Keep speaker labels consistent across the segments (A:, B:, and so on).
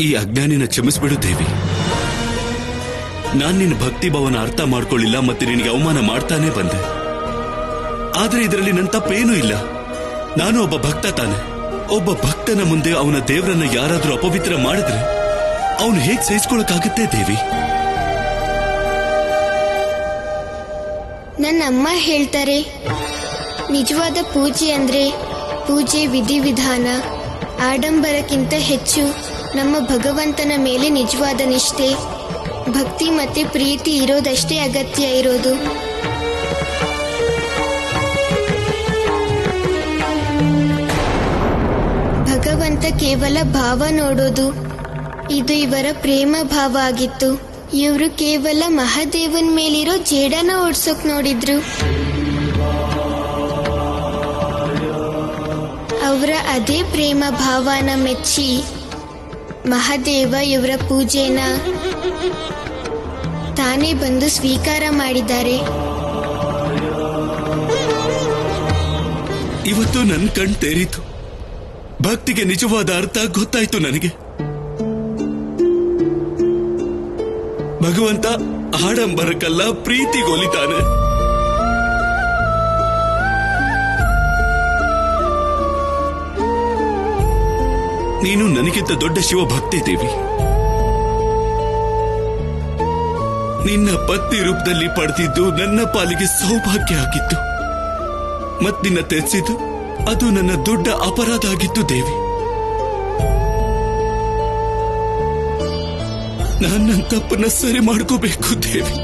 A: ಈ ಅಜ್ಞಾನಿನ ಕ್ಷಮಿಸ್ಬಿಡು ದೇವಿ. ನಾನ್ ನಿನ್ನ ಭಕ್ತಿ ಭಾವನ ಅರ್ಥ ಮಾಡ್ಕೊಳ್ಳಿಲ್ಲ, ಮತ್ತೆ ನಿನಗೆ ಅವಮಾನ ಮಾಡ್ತಾನೆ ಬಂದೆ. ಆದ್ರೆ ಇದರಲ್ಲಿ ನನ್ನ ತಪ್ಪೇನೂ ಇಲ್ಲ. ನಾನು ಒಬ್ಬ ಭಕ್ತ ತಾನೆ. ಒಬ್ಬ ಭಕ್ತನ ಮುಂದೆ ಅವನ ದೇವರನ್ನ ಯಾರಾದ್ರೂ ಅಪವಿತ್ರ ಮಾಡಿದ್ರೆ ಅವನು ಹೇಗ್ ಸಹಿಸ್ಕೊಳಕ್ಕಾಗತ್ತೆ ದೇವಿ?
B: ನನ್ನ ಅಮ್ಮ ಹೇಳ್ತಾರೆ, ನಿಜವಾದ ಪೂಜೆ ಅಂದ್ರೆ ಪೂಜೆ ವಿಧಿವಿಧಾನ, ಆಡಂಬರಕ್ಕಿಂತ ಹೆಚ್ಚು ನಮ್ಮ ಭಗವಂತನ ಮೇಲೆ ನಿಜವಾದ ನಿಷ್ಠೆ, ಭಕ್ತಿ ಮತ್ತೆ ಪ್ರೀತಿ ಇರೋದಷ್ಟೇ ಅಗತ್ಯ ಇರೋದು. ಭಗವಂತ ಕೇವಲ ಭಾವ ನೋಡೋದು. ಇದು ಇವರ ಪ್ರೇಮ ಭಾವ ಆಗಿತ್ತು. ಇವರು ಕೇವಲ ಮಹಾದೇವನ್ ಮೇಲಿರೋ ಜೇಡನ ಓಡ್ಸೋಕ್ ನೋಡಿದ್ರು. ಅವರ ಅದೇ ಪ್ರೇಮ ಭಾವನ ಮೆಚ್ಚಿ ಮಹಾದೇವ ಇವರ ಪೂಜೆನ ತಾನೇ ಬಂದು ಸ್ವೀಕಾರ ಮಾಡಿದ್ದಾರೆ.
A: ಇವತ್ತು ನನ್ನ ಕಣ್ ತೆರೀತು. ಭಕ್ತಿಗೆ ನಿಜವಾದ ಅರ್ಥ ಗೊತ್ತಾಯ್ತು ನನಗೆ. ಭಗವಂತ ಆಡಂಬರಕ್ಕಲ್ಲ ಪ್ರೀತಿಗೊಲಿತಾನೆ. ನೀನು ನನಗಿಂತ ದೊಡ್ಡ ಶಿವಭಕ್ತಿ ದೇವಿ. ನಿನ್ನ ಪತ್ನಿ ರೂಪದಲ್ಲಿ ಪಡೆದಿದ್ದು ನನ್ನ ಪಾಲಿಗೆ ಸೌಭಾಗ್ಯ ಆಗಿತ್ತು. ಮತ್ ನಿನ್ನ ತೆರೆಸಿದ್ದು ಅದು ನನ್ನ ದೊಡ್ಡ ಅಪರಾಧ ಆಗಿತ್ತು ದೇವಿ. ನನ್ನ ತಪ್ಪನ್ನ ಸರಿ ಮಾಡ್ಕೋಬೇಕು ದೇವಿ.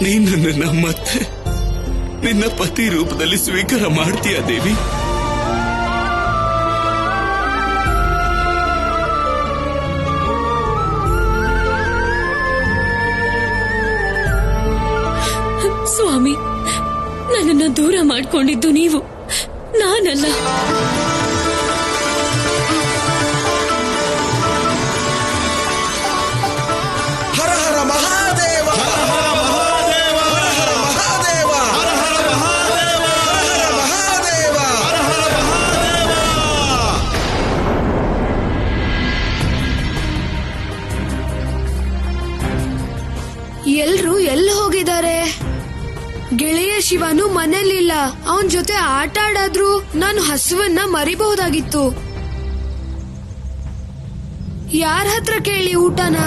A: ನೀನು ನನ್ನ ಮತ್ತೆ ನಿನ್ನ ಪತಿ ರೂಪದಲ್ಲಿ ಸ್ವೀಕಾರ ಮಾಡ್ತೀಯ ದೇವಿ?
C: ಸ್ವಾಮಿ, ನನ್ನನ್ನು ದೂರ ಮಾಡಿಕೊಂಡಿದ್ದು ನೀವು, ನಾನಲ್ಲ.
D: ಹರ ಹರ ಮಹಾದೇವ, ಹರ ಹರ ಮಹಾದೇವ, ಹರ ಹರ ಮಹಾದೇವ, ಹರ ಹರ ಮಹಾದೇವ, ಹರ ಹರ ಮಹಾದೇವ, ಹರ ಹರ ಮಹಾದೇವ.
E: ಎಲ್ರು ಎಲ್ಲಿ ಹೋಗಿದ್ದಾರೆ? ಗೆಳೆಯ ಶಿವನು ಮನೇಲಿಲ್ಲ. ಅವನ್ ಜೊತೆ ಆಟ ಆಡಾದ್ರು ನಾನು ಹಸುವನ್ನ ಮರಿಬಹುದಾಗಿತ್ತು. ಯಾರ ಹತ್ರ ಕೇಳಿ ಊಟನ?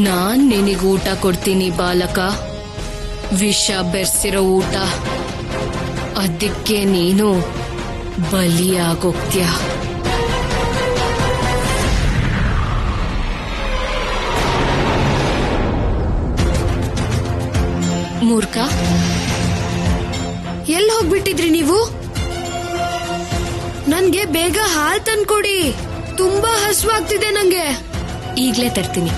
C: ನಾನ್ ನಿನಗೆ ಊಟ ಕೊಡ್ತೀನಿ ಬಾಲಕ. ವಿಷ ಬೆರ್ಸಿರೋ ಊಟ. ಅದಕ್ಕೆ ನೀನು ಬಲಿಯಾಗೋಗ್ತ್ಯಾ. ಮೂರ್ಖ,
E: ಎಲ್ಲಿ ಹೋಗ್ಬಿಟ್ಟಿದ್ರಿ ನೀವು? ನನ್ಗೆ ಬೇಗ ಹಾಲ್ ತಂದ್ಕೊಡಿ. ತುಂಬಾ ಹಸುವಾಗ್ತಿದೆ ನಂಗೆ.
C: ಈಗ್ಲೇ ತರ್ತೀನಿ.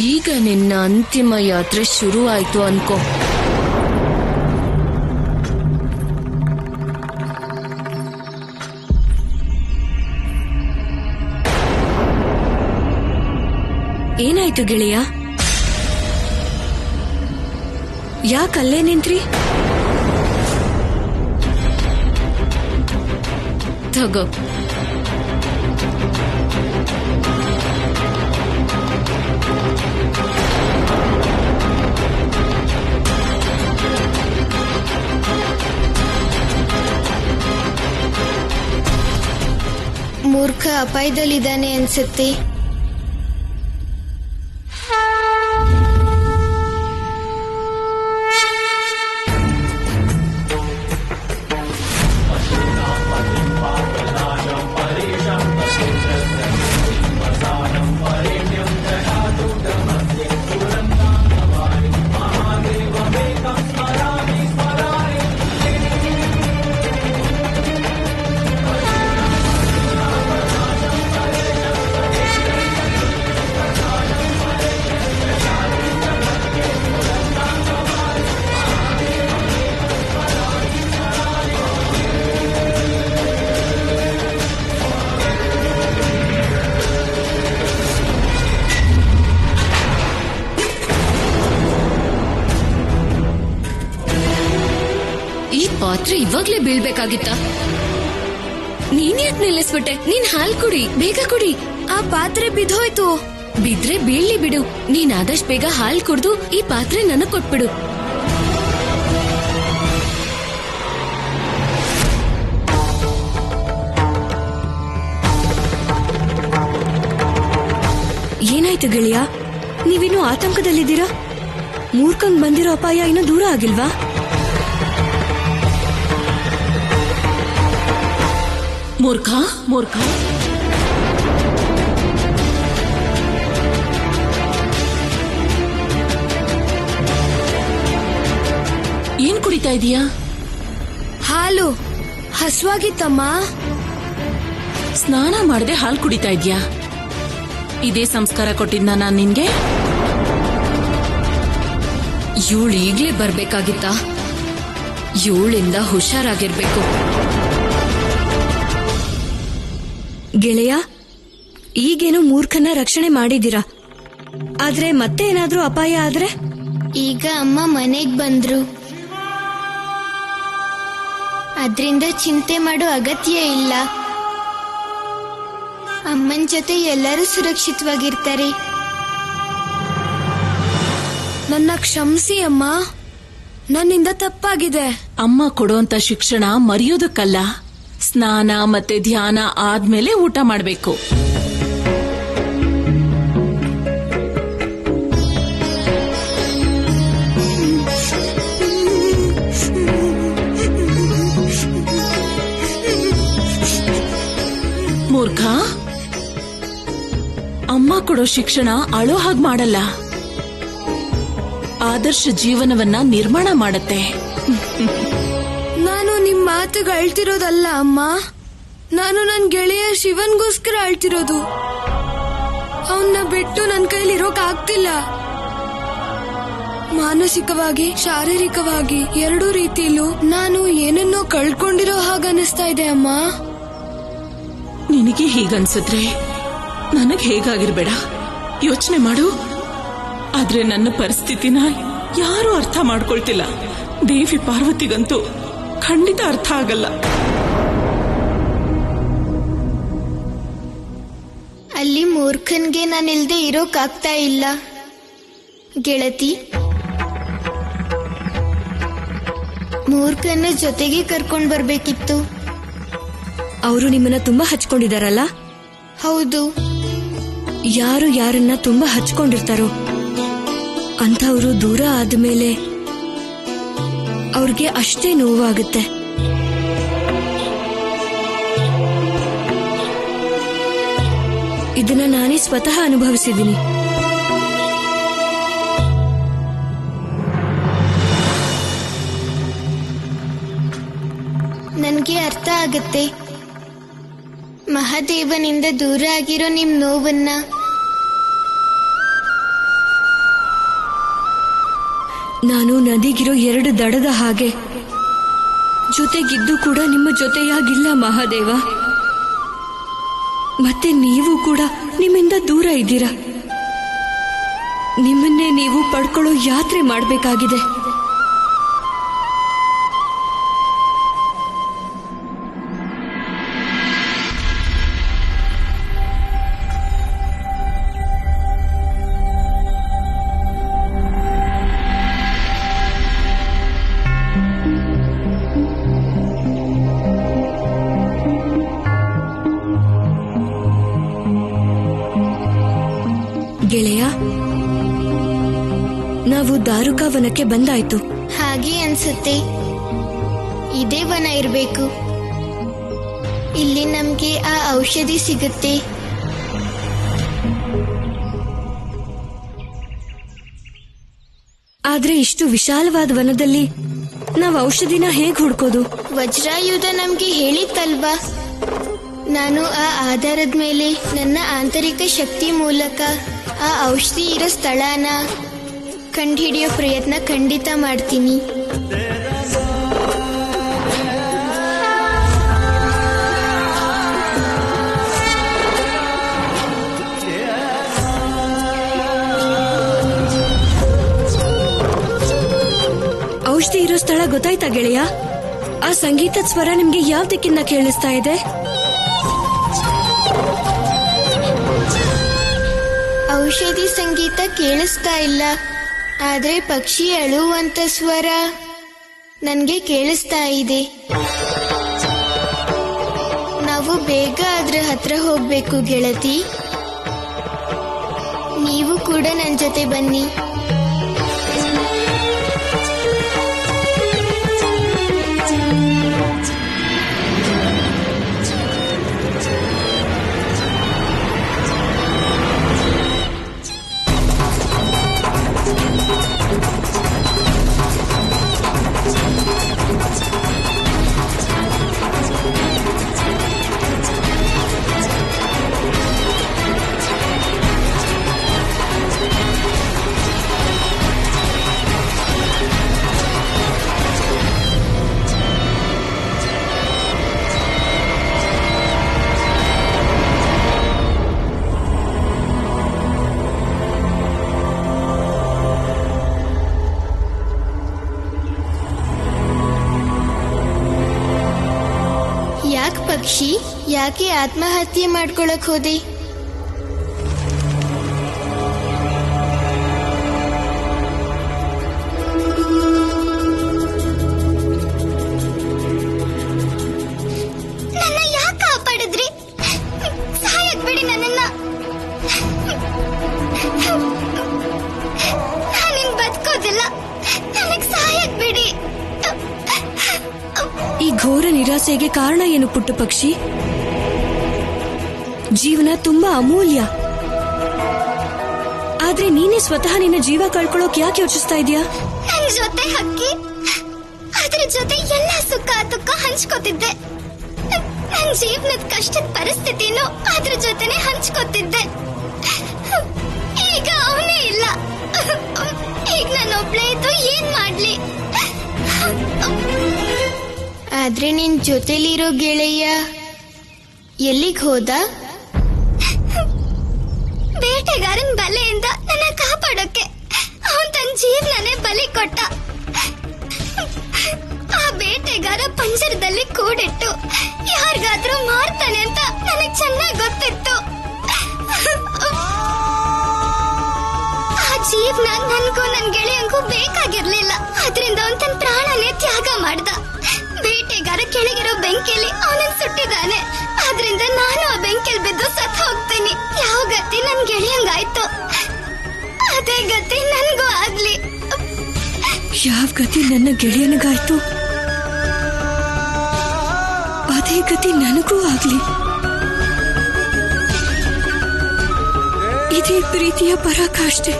C: ಈಗ ನಿನ್ನ ಅಂತಿಮ ಯಾತ್ರೆ ಶುರು ಆಯ್ತು ಅನ್ಕೋ. ಏನಾಯ್ತು ಗೆಳೆಯ? ಯಾಕಲ್ಲೇ ನಿಂತ್ರಿ? ತಗೋ.
B: ಮೂರ್ಖ ಅಪಾಯದಲ್ಲಿದ್ದಾನೆ ಅನ್ಸುತ್ತೆ.
C: ಪಾತ್ರೆ ಇವಾಗ್ಲೇ ಬೀಳ್ಬೇಕಾಗಿತ್ತ? ನೀನ್ ಯಾಕೆ ನಿಲ್ಲಿಸ್ಬಿಟ್ಟೆ? ನೀನ್ ಹಾಲ್ ಕುಡಿ, ಬೇಗ ಕುಡಿ.
E: ಆ ಪಾತ್ರೆ ಬಿದ್ದೋಯ್ತು.
C: ಬಿದ್ರೆ ಬೀಳ್ಲಿ ಬಿಡು. ನೀನ್ ಆದಷ್ಟು ಬೇಗ ಹಾಲ್ ಕುಡ್ದು ಈ ಪಾತ್ರೆ ನನಗ್ ಕೊಟ್ಬಿಡು.
E: ಏನಾಯ್ತು ಗೆಳೆಯ? ನೀವಿನ್ನೂ ಆತಂಕದಲ್ಲಿದ್ದೀರಾ? ಮೂರ್ಖಂಗ್ ಬಂದಿರೋ ಅಪಾಯ ಇನ್ನೂ ದೂರ ಆಗಿಲ್ವಾ?
C: ಮೂರ್ಖ ಮೂರ್ಖ, ಏನ್ ಕುಡಿತಾ ಇದೀಯಾ?
E: ಹಾಲು. ಹಸುವಾಗಿತ್ತಮ್ಮ.
C: ಸ್ನಾನ ಮಾಡದೆ ಹಾಲು ಕುಡಿತಾ ಇದ್ಯಾ? ಇದೇ ಸಂಸ್ಕಾರ ಕೊಟ್ಟಿದ್ನ ನಾನ್ ನಿನ್ಗೆ? ಇವಳು ಈಗ್ಲೇ ಬರ್ಬೇಕಾಗಿತ್ತ? ಇವಳಿಂದ ಹುಷಾರಾಗಿರ್ಬೇಕು.
E: ಗೆಳೆಯ, ಈಗೇನೋ ಮೂರ್ಖನ ರಕ್ಷಣೆ ಮಾಡಿದೀರಾ, ಆದ್ರೆ ಮತ್ತೆ ಏನಾದ್ರೂ ಅಪಾಯ ಆದ್ರೆ?
B: ಈಗ ಅಮ್ಮ ಮನೆಗ್ ಬಂದ್ರು, ಅದ್ರಿಂದ ಚಿಂತೆ ಮಾಡೋ ಅಗತ್ಯ ಇಲ್ಲ. ಅಮ್ಮನ್ ಜೊತೆ ಎಲ್ಲರೂ ಸುರಕ್ಷಿತವಾಗಿರ್ತಾರೆ.
E: ನನ್ನ ಕ್ಷಮಿಸಿ ಅಮ್ಮ, ನನ್ನಿಂದ ತಪ್ಪಾಗಿದೆ.
C: ಅಮ್ಮ ಕೊಡುವಂತ ಶಿಕ್ಷಣ ಮರೆಯೋದಕ್ಕಲ್ಲ, ಸ್ನಾನ ಮತ್ತೆ ಧ್ಯಾನ ಆದ್ಮೇಲೆ ಊಟ ಮಾಡ್ಬೇಕು. ಮೂರ್ಖ, ಅಮ್ಮ ಕೊಡೋ ಶಿಕ್ಷಣ ಅಳೋ ಹಾಗೆ ಮಾಡಲ್ಲ, ಆದರ್ಶ ಜೀವನವನ್ನ ನಿರ್ಮಾಣ ಮಾಡತ್ತೆ.
E: ನಾನು ನಿಮ್ ಮಾತುಗೆ ಅಳ್ತಿರೋದಲ್ಲ ಅಮ್ಮ, ನಾನು ನನ್ ಗೆಳೆಯ ಶಿವನ್ಗೋಸ್ಕರ ಅಳ್ತಿರೋದು. ಅವನ್ನ ಬಿಟ್ಟು ನನ್ ಕೈಲಿರೋಕ್ ಆಗ್ತಿಲ್ಲ. ಮಾನಸಿಕವಾಗಿ, ಶಾರೀರಿಕವಾಗಿ ಎರಡೂ ರೀತಿಲೂ ನಾನು ಏನನ್ನೋ ಕಳ್ಕೊಂಡಿರೋ ಹಾಗನ್ನಿಸ್ತಾ ಇದೆ ಅಮ್ಮ.
C: ನಿನಗೆ ಹೀಗನ್ಸಿದ್ರೆ ನನಗ್ ಹೇಗಾಗಿರ್ಬೇಡ, ಯೋಚನೆ ಮಾಡು. ಆದ್ರೆ ನನ್ನ ಪರಿಸ್ಥಿತಿನ ಯಾರೂ ಅರ್ಥ ಮಾಡ್ಕೊಳ್ತಿಲ್ಲ. ದೇವಿ ಪಾರ್ವತಿಗಂತೂ ಖಂಡಿತ ಅರ್ಥ ಆಗಲ್ಲ.
B: ಅಲ್ಲಿ ಮೂರ್ಖನ್ಗೆ ನಾನಿಲ್ದೆ ಇರೋಕಾಗ್ತಾ ಇಲ್ಲ. ಗೆಳತಿ, ಮೂರ್ಖನ ಜೊತೆಗೆ ಕರ್ಕೊಂಡ್ ಬರ್ಬೇಕಿತ್ತು.
E: ಅವರು ನಿಮ್ಮನ್ನ ತುಂಬಾ ಹಚ್ಕೊಂಡಿದಾರಲ್ಲ?
B: ಹೌದು.
E: ಯಾರು ಯಾರನ್ನ ತುಂಬಾ ಹಚ್ಕೊಂಡಿರ್ತಾರೋ ಅಂಥವ್ರು ದೂರ ಆದ್ಮೇಲೆ ಅವ್ರಿಗೆ ಅಷ್ಟೇ ನೋವಾಗುತ್ತೆ. ಇದನ್ನ ನಾನೇ ಸ್ವತಃ ಅನುಭವಿಸಿದ್ದೀನಿ.
B: ನನ್ಗೆ ಅರ್ಥ ಆಗತ್ತೆ. ಮಹಾದೇವನಿಂದ ದೂರ ಆಗಿರೋ ನಿಮ್ ನೋವನ್ನ.
E: ನಾನು ನದಿಗಿರೋ ಎರಡು ದಡದ ಹಾಗೆ, ಜೊತೆಗಿದ್ದು ಕೂಡ ನಿಮ್ಮ ಜೊತೆಯಾಗಿಲ್ಲ ಮಹಾದೇವ. ಮತ್ತೆ ನೀವು ಕೂಡ ನಿಮ್ಮಿಂದ ದೂರ ಇದ್ದೀರಾ. ನಿಮ್ಮನ್ನೇ ನೀವು ಪಡ್ಕೊಳ್ಳೋ ಯಾತ್ರೆ ಮಾಡಬೇಕಾಗಿದೆ. ಗೆಳೆಯ, ನಾವು ದಾರುಕಾ ವನಕ್ಕೆ ಬಂದಾಯ್ತು.
B: ಹಾಗೆ ಅನ್ಸುತ್ತೆ. ಇದೇ ವನ ಇರ್ಬೇಕು. ಇಲ್ಲಿ ನಮ್ಗೆ ಆ ಔಷಧಿ ಸಿಗುತ್ತೆ.
E: ಆದ್ರೆ ಇಷ್ಟು ವಿಶಾಲವಾದ ವನದಲ್ಲಿ ನಾವು ಔಷಧಿನ ಹೇಗ್ ಹುಡ್ಕೋದು?
B: ವಜ್ರಾಯುಧ ನಮ್ಗೆ ಹೇಳಿತ್ತಲ್ವಾ. ನಾನು ಆ ಆಧಾರದ ಮೇಲೆ ನನ್ನ ಆಂತರಿಕ ಶಕ್ತಿ ಮೂಲಕ ಆ ಔಷಧಿ ಇರೋ ಸ್ಥಳನ ಕಂಡುಹಿಡಿಯೋ ಪ್ರಯತ್ನ ಖಂಡಿತ ಮಾಡ್ತೀನಿ.
E: ಔಷಧಿ ಇರೋ ಸ್ಥಳ ಗೊತ್ತಾಯ್ತಾ ಗೆಳೆಯ? ಆ ಸಂಗೀತದ ಸ್ವರ ನಿಮ್ಗೆ ಯಾವ ದಿಕ್ಕಿಂದ ಕೇಳಿಸ್ತಾ ಇದೆ?
B: ಔಷಧಿ ಸಂಗೀತ ಕೇಳಿಸ್ತಾ ಇಲ್ಲ, ಆದ್ರೆ ಪಕ್ಷಿ ಅಳುವಂತ ಸ್ವರ ನನ್ಗೆ ಕೇಳಿಸ್ತಾ ಇದೆ. ನಾವು ಬೇಗ ಅದ್ರ ಹತ್ರ ಹೋಗ್ಬೇಕು ಗೆಳತಿ. ನೀವು ಕೂಡ ನನ್ನ ಜೊತೆ ಬನ್ನಿ. ಪಕ್ಷಿ, ಯಾಕೆ ಆತ್ಮಹತ್ಯೆ ಮಾಡ್ಕೊಳಕ್ ಹೋದೆ?
F: ನನ್ನ ಯಾಕೆ ಕಾಪಾಡಿದ್ರಿ? ಸಾಯಕ್ ಬಿಡಿ ನನ್ನನ್ನ. ನಾನಿನ್ ಬದುಕೋದಿಲ್ಲ, ನನಗ್ ಸಾಯಕ್ ಬಿಡಿ.
E: ಈ ಘೋರ ನಿರಾಸೆಗೆ ಕಾರಣ ಏನು ಪುಟ್ಟ ಪಕ್ಷಿ? ಜೀವನ ತುಂಬಾ ಅಮೂಲ್ಯ. ಆದ್ರೆ ನೀನೇ ಸ್ವತಃ ನಿನ್ನ ಜೀವ ಕಳ್ಕೊಳ್ಳೋಕ್ ಯಾಕೆ ಯೋಚಿಸ್ತಾ ಇದೀಯಾ?
F: ನನ್ ಜೊತೆ ಹಕ್ಕಿ, ಅದ್ರ ಜೊತೆ ಎಲ್ಲ ಸುಖ ದುಃಖ ಹಂಚ್ಕೋತಿದ್ದೆ. ನನ್ ಜೀವನದ ಕಷ್ಟದ ಪರಿಸ್ಥಿತಿನೂ ಅದ್ರ ಜೊತೆನೆ ಹಂಚ್ಕೋತಿದ್ದೆ. ಈಗ ಅವನೇ ಇಲ್ಲ. ಈಗ ನಾನು ಒಬ್ಳೇ ಇದ್ದು ಏನ್ ಮಾಡ್ಲಿ?
B: ಆದ್ರೆ ನಿನ್ ಜೊತೆಲಿರೋ ಗೆಳೆಯ ಎಲ್ಲಿಗ್ ಹೋದ?
F: ಬೇಟೆಗಾರನ್ ಬಲೆಯಿಂದ ನನ್ನ ಕಾಪಾಡೋಕೆ ಅವನ್ ತನ್ನ ಜೀವನನೇ ಬಲಿ ಕೊಟ್ಟ. ಆ ಬೇಟೆಗಾರ ಪಂಜರದಲ್ಲಿ ಕೂಡಿಟ್ಟು ಯಾರಿಗಾದ್ರೂ ಮಾರ್ತಾನೆ ಅಂತ ನನಗ್ ಚೆನ್ನಾಗ್ ಗೊತ್ತಿತ್ತು. ಆ ಜೀವನ ನನ್ಗೂ ನನ್ ಗೆಳೆಯಂಗೂ ಬೇಕಾಗಿರ್ಲಿಲ್ಲ. ಅದ್ರಿಂದ ಅವನ್ ತನ್ನ ಪ್ರಾಣನೇ ತ್ಯಾಗ ಮಾಡ್ದ. ಬೇಟೆಗಾರ ಕೆಳಗಿರೋ ಬೆಂಕಿಯಲ್ಲಿ ಅವನನ್ನ ಸುಟ್ಟಿದ್ದಾನೆ. ಆದ್ರಿಂದ ನಾನು ಆ ಬೆಂಕಿಯಲ್ಲಿ ಬಿದ್ದು ಸತ್ತು ಹೋಗ್ತೀನಿ. ಯಾವ ಗತಿ ನನ್ ಗೆಳೆಯಂಗಾಯ್ತು, ಅದೇ ಗತಿ ನನ್ಗೂ ಆಗ್ಲಿ.
E: ಯಾವ ಗತಿ ನನ್ನ ಗೆಳೆಯನಿಗಾಯ್ತು, ಅದೇ ಗತಿ ನನಗೂ ಆಗ್ಲಿ. ಇದೇ ಪ್ರೀತಿಯ ಪರಾಕಾಷ್ಠೆ.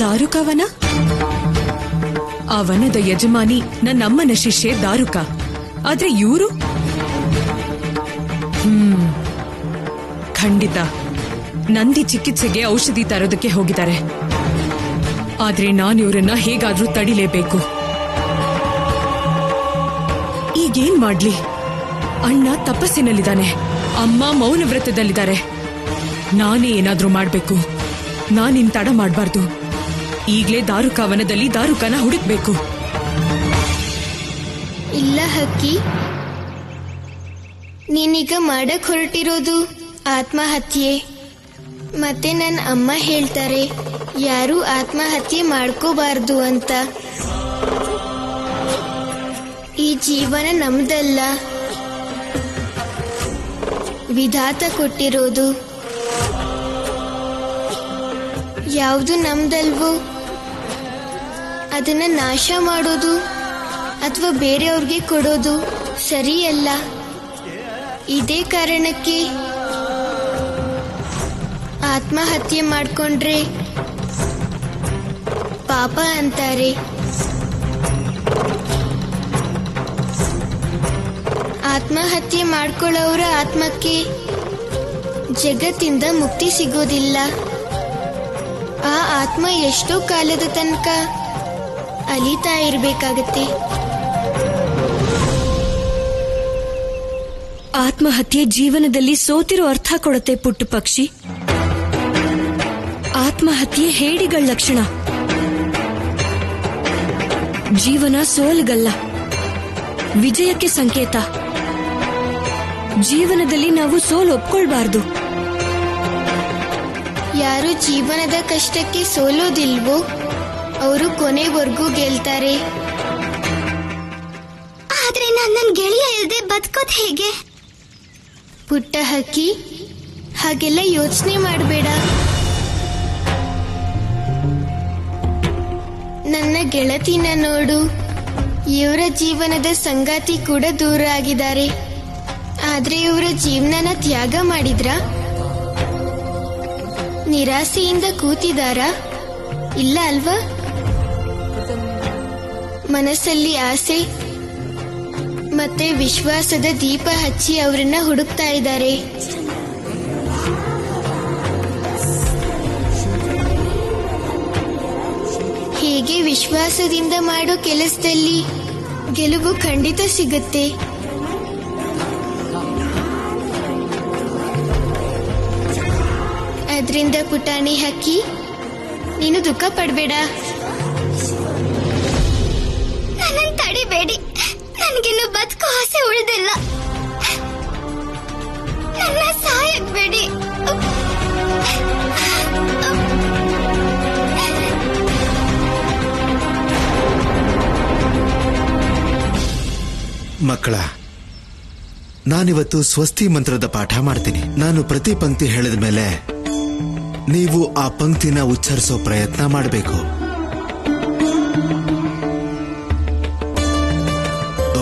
G: ದಾರುಕವನ? ಆ ವನದ ಯಜಮಾನಿ ನನ್ನಮ್ಮನ ಶಿಷ್ಯೆ ದಾರುಕ. ಆದ್ರೆ ಇವರು ಖಂಡಿತ ನಂದಿ ಚಿಕಿತ್ಸೆಗೆ ಔಷಧಿ ತರೋದಕ್ಕೆ ಹೋಗಿದ್ದಾರೆ. ಆದ್ರೆ ನಾನು ಇವರನ್ನ ಹೇಗಾದ್ರೂ ತಡಿಲೇಬೇಕು. ಈಗೇನ್ ಮಾಡ್ಲಿ? ಅಣ್ಣ ತಪಸ್ಸಿನಲ್ಲಿದ್ದಾನೆ, ಅಮ್ಮ ಮೌನ ವ್ರತದಲ್ಲಿದ್ದಾರೆ. ನಾನೇ ಏನಾದ್ರೂ ಮಾಡ್ಬೇಕು. ನಾನಿನ್ ತಡ ಮಾಡ್ಬಾರ್ದು. ಈಗ್ಲೇ ದಾರುಕ ವನದಲ್ಲಿ ದಾರುಕನ ಹುಡುಕ್ಬೇಕು.
B: ಇಲ್ಲ ಹಕ್ಕಿ, ನೀನೀಗ ಮಾಡಕ್ ಹೊರಟಿರೋದು ಆತ್ಮಹತ್ಯೆ. ಮತ್ತೆ ನನ್ನ ಅಮ್ಮ ಹೇಳ್ತಾರೆ ಯಾರು ಆತ್ಮಹತ್ಯೆ ಮಾಡ್ಕೋಬಾರ್ದು ಅಂತ. ಈ ಜೀವನ ನಮ್ದಲ್ಲ, ವಿಧಾತ ಕೊಟ್ಟಿರೋದು. ಯಾವುದು ನಮ್ದಲ್ವೋ ಅದನ್ನ ನಾಶ ಮಾಡೋದು ಅಥವಾ ಬೇರೆಯವ್ರಿಗೆ ಕೊಡೋದು ಸರಿಯಲ್ಲ. ಇದೇ ಕಾರಣಕ್ಕೆ ಆತ್ಮಹತ್ಯೆ ಮಾಡ್ಕೊಂಡ್ರೆ ಪಾಪ ಅಂತಾರೆ. ಆತ್ಮಹತ್ಯೆ ಮಾಡ್ಕೊಳ್ಳೋರ ಆತ್ಮಕ್ಕೆ ಜಗತ್ತಿಂದ ಮುಕ್ತಿ ಸಿಗೋದಿಲ್ಲ. ಆ ಆತ್ಮ ಎಷ್ಟೋ ಕಾಲದ ತನಕ ಅಲಿತಾ ಇರ್ಬೇಕಾಗತ್ತೆ.
E: ಆತ್ಮಹತ್ಯೆ ಜೀವನದಲ್ಲಿ ಸೋತಿರೋ ಅರ್ಥ ಕೊಡುತ್ತೆ ಪುಟ್ಟ ಪಕ್ಷಿ. ಆತ್ಮಹತ್ಯೆ ಹೇಡಿಗಳ ಲಕ್ಷಣ. ಜೀವನ ಸೋಲುಗಲ್ಲ, ವಿಜಯಕ್ಕೆ ಸಂಕೇತ. ಜೀವನದಲ್ಲಿ ನಾವು ಸೋಲು ಒಪ್ಕೊಳ್ಬಾರ್ದು.
B: ಯಾರು ಜೀವನದ ಕಷ್ಟಕ್ಕೆ ಸೋಲೋದಿಲ್ವೋ ಅವರು ಕೊನೆವರೆಗೂ ಗೆಲ್ತಾರೆ.
F: ಆದ್ರೆ ನನ್ನ ಗೆಳೆಯ ಇಲ್ಲದೆ ಬದುಕೋದ್ ಹೇಗೆ?
B: ಪುಟ್ಟ ಹಕ್ಕಿ, ಹಾಗೆಲ್ಲ ಯೋಚನೆ ಮಾಡಬೇಡ. ನನ್ನ ಗೆಳತಿನ ನೋಡು, ಇವರ ಜೀವನದ ಸಂಗಾತಿ ಕೂಡ ದೂರ ಆಗಿದ್ದಾರೆ. ಆದ್ರೆ ಇವರ ಜೀವನನ ತ್ಯಾಗ ಮಾಡಿದ್ರ? ನಿರಾಸೆಯಿಂದ ಕೂತಿದಾರಾ? ಇಲ್ಲ ಅಲ್ವಾ? ಮನಸ್ಸಲ್ಲಿ ಆಸೆ ಮತ್ತೆ ವಿಶ್ವಾಸದ ದೀಪ ಹಚ್ಚಿ ಅವರನ್ನ ಹುಡುಕ್ತಾ ಇದ್ದಾರೆ. ಹೀಗೆ ವಿಶ್ವಾಸದಿಂದ ಮಾಡೋ ಕೆಲಸದಲ್ಲಿ ಗೆಲುವು ಖಂಡಿತ ಸಿಗುತ್ತೆ. ಅದರಿಂದ ಪುಟಾಣಿ ಹಕ್ಕಿ, ನೀನು ದುಃಖ ಪಡಬೇಡ.
F: ನನ್ನ ತಡಿಬೇಡಿ, ನನಗಿನ್ನು ಬದುಕೋ ಆಸೆ ಉಳಿದಿಲ್ಲ. ನನ್ನ ಸಾಯಬೇಡಿ.
D: ಮಕ್ಕಳ, ನಾನಿವತ್ತು ಸ್ವಸ್ತಿ ಮಂತ್ರದ ಪಾಠ ಮಾಡ್ತೀನಿ. ನಾನು ಪ್ರತಿ ಪಂಕ್ತಿ ಹೇಳಿದ ಮೇಲೆ ನೀವು ಆ ಪಂಕ್ತಿನ ಉಚ್ಚರಿಸೋ ಪ್ರಯತ್ನ ಮಾಡಬೇಕು.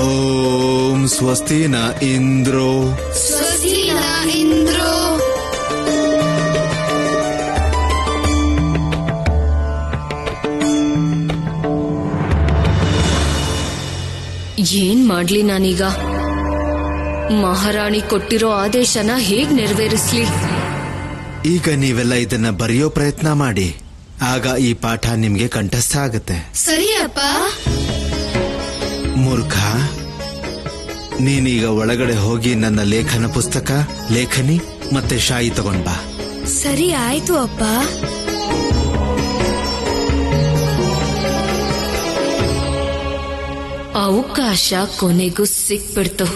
D: ಓಂ ಸ್ವಸ್ತಿನ ಇಂದ್ರೋ
E: ಸ್ವಸ್ತಿನ ಇಂದ್ರೋ ಏನ್ ಮಾಡ್ಲಿ ನಾನೀಗ? ಮಹಾರಾಣಿ ಕೊಟ್ಟಿರೋ ಆದೇಶನ ಹೇಗ್ ನೆರವೇರಿಸ್ಲಿ?
D: ಈಗ ನೀವೆಲ್ಲ ಇದನ್ನ ಬರೆಯೋ ಪ್ರಯತ್ನ ಮಾಡಿ. ಆಗ ಈ ಪಾಠ ನಿಮ್ಗೆ ಕಂಠಸ್ಥ ಆಗತ್ತೆ.
E: ಸರಿಯಪ್ಪ.
D: ಮೂರ್ಖ, ನೀನೀಗ ಒಳಗಡೆ ಹೋಗಿ ನನ್ನ ಲೇಖನ ಪುಸ್ತಕ, ಲೇಖನಿ ಮತ್ತೆ ಶಾಯಿ ತಗೊಂಡ್ ಬಾ.
E: ಸರಿ ಆಯ್ತು ಅಪ್ಪ.
G: ಅವಕಾಶ ಕೊನೆಗೂ ಸಿಕ್ಬಿಡ್ತು.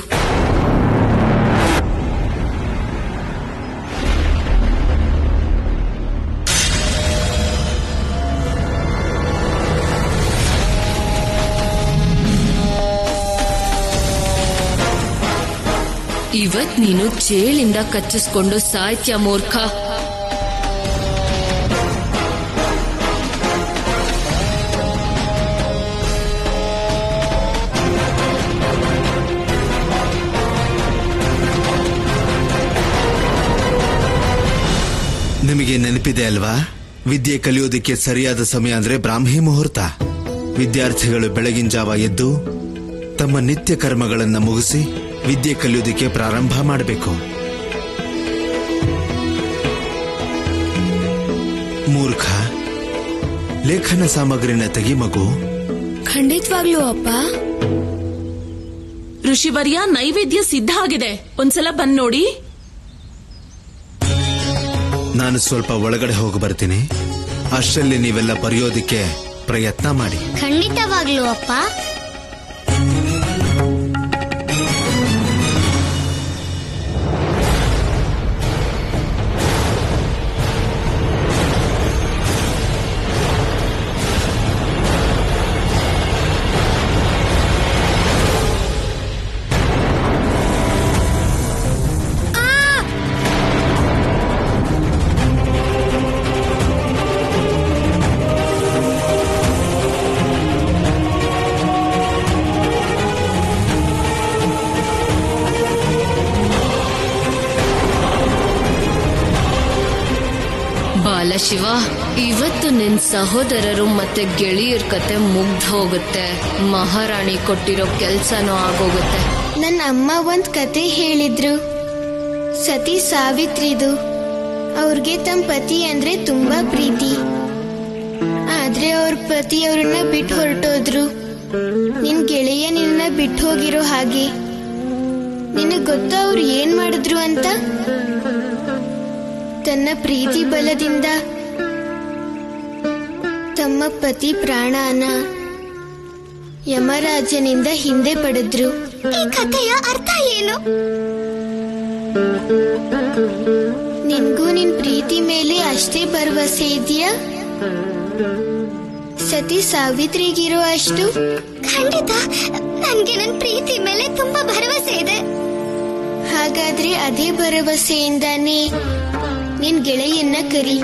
G: ಇವತ್ ನೀನು ಜೇಲಿಂದ ಕಚ್ಚಿಸ್ಕೊಂಡು ಸಾಯ್ತ್ಯ ಮೂರ್ಖ.
D: ನಿಮಗೆ ನೆನಪಿದೆ ಅಲ್ವಾ, ವಿದ್ಯೆ ಕಲಿಯೋದಕ್ಕೆ ಸರಿಯಾದ ಸಮಯ ಅಂದ್ರೆ ಬ್ರಾಹ್ಮಿ ಮುಹೂರ್ತ. ವಿದ್ಯಾರ್ಥಿಗಳು ಬೆಳಗಿನ ಜಾವ ಎದ್ದು ತಮ್ಮ ನಿತ್ಯ ಕರ್ಮಗಳನ್ನು ಮುಗಿಸಿ ವಿದ್ಯೆ ಕಲಿಯೋದಕ್ಕೆ ಪ್ರಾರಂಭ ಮಾಡಬೇಕು. ಮೂರ್ಖ, ಲೇಖನ ಸಾಮಗ್ರಿನ ತೆಗಿ ಮಗು.
E: ಖಂಡಿತವಾಗ್ಲೂ ಅಪ್ಪ.
C: ಋಷಿವರ್ಯ, ನೈವೇದ್ಯ ಸಿದ್ಧ ಆಗಿದೆ, ಒಂದ್ಸಲ ಬಂದ್ ನೋಡಿ.
D: ನಾನು ಸ್ವಲ್ಪ ಒಳಗಡೆ ಹೋಗಿ ಬರ್ತೀನಿ. ಅಷ್ಟರಲ್ಲಿ ನೀವೆಲ್ಲ ಬರೆಯೋದಕ್ಕೆ ಪ್ರಯತ್ನ ಮಾಡಿ.
F: ಖಂಡಿತವಾಗ್ಲೂ ಅಪ್ಪ.
G: ಬಾಲಶಿವ, ಇವತ್ತು ನಿನ್ ಸಹೋದರರು ಮತ್ತೆ ಗೆಳೆಯರ ಕತೆ ಮುಗ್ದು ಹೋಗುತ್ತೆ. ಮಹಾರಾಣಿ ಕೊಟ್ಟಿರೋ ಕೆಲ್ಸನೂ ಆಗೋಗುತ್ತೆ.
B: ನನ್ನ ಅಮ್ಮ ಒಂದ್ ಕತೆ ಹೇಳಿದ್ರು. ಸತಿ ಸಾವಿತ್ರಿದು. ಅವ್ರಿಗೆ ತಮ್ಮ ಪತಿ ಅಂದ್ರೆ ತುಂಬಾ ಪ್ರೀತಿ. ಆದ್ರೆ ಅವ್ರ ಪತಿ ಅವ್ರನ್ನ ಬಿಟ್ಟು ಹೊರಟೋದ್ರು. ನಿನ್ ಗೆಳೆಯ ನಿನ್ನ ಬಿಟ್ಟು ಹೋಗಿರೋ ಹಾಗೆ. ನಿನಗ್ ಗೊತ್ತಾ ಅವ್ರು ಏನ್ ಮಾಡಿದ್ರು ಅಂತ? ತನ್ನ ಪ್ರೀತಿ ಬಲದಿಂದ ತಮ್ಮ ಪತಿ ಪ್ರಾಣನ ಯಮರಾಜನಿಂದ ಹಿಂದೆ ಪಡೆದ್ರು.
F: ಈ ಕಥೆಯ ಅರ್ಥ ಏನು?
B: ನಿನ್ಗೂ ನಿನ್ ಪ್ರೀತಿ ಮೇಲೆ ಅಷ್ಟೇ ಭರವಸೆ ಇದೆಯಾ? ಸತಿ ಸಾವಿತ್ರಿಗಿರೋ ಅಷ್ಟು?
F: ಖಂಡಿತ ನನ್ಗೆ ನನ್ ಪ್ರೀತಿ ಮೇಲೆ ತುಂಬಾ ಭರವಸೆ ಇದೆ.
B: ಹಾಗಾದ್ರೆ ಅದೇ ಭರವಸೆಯಿಂದಾನೇ ನಿನ್ ಗೆಳೆಯನ್ನ ಕರಿ.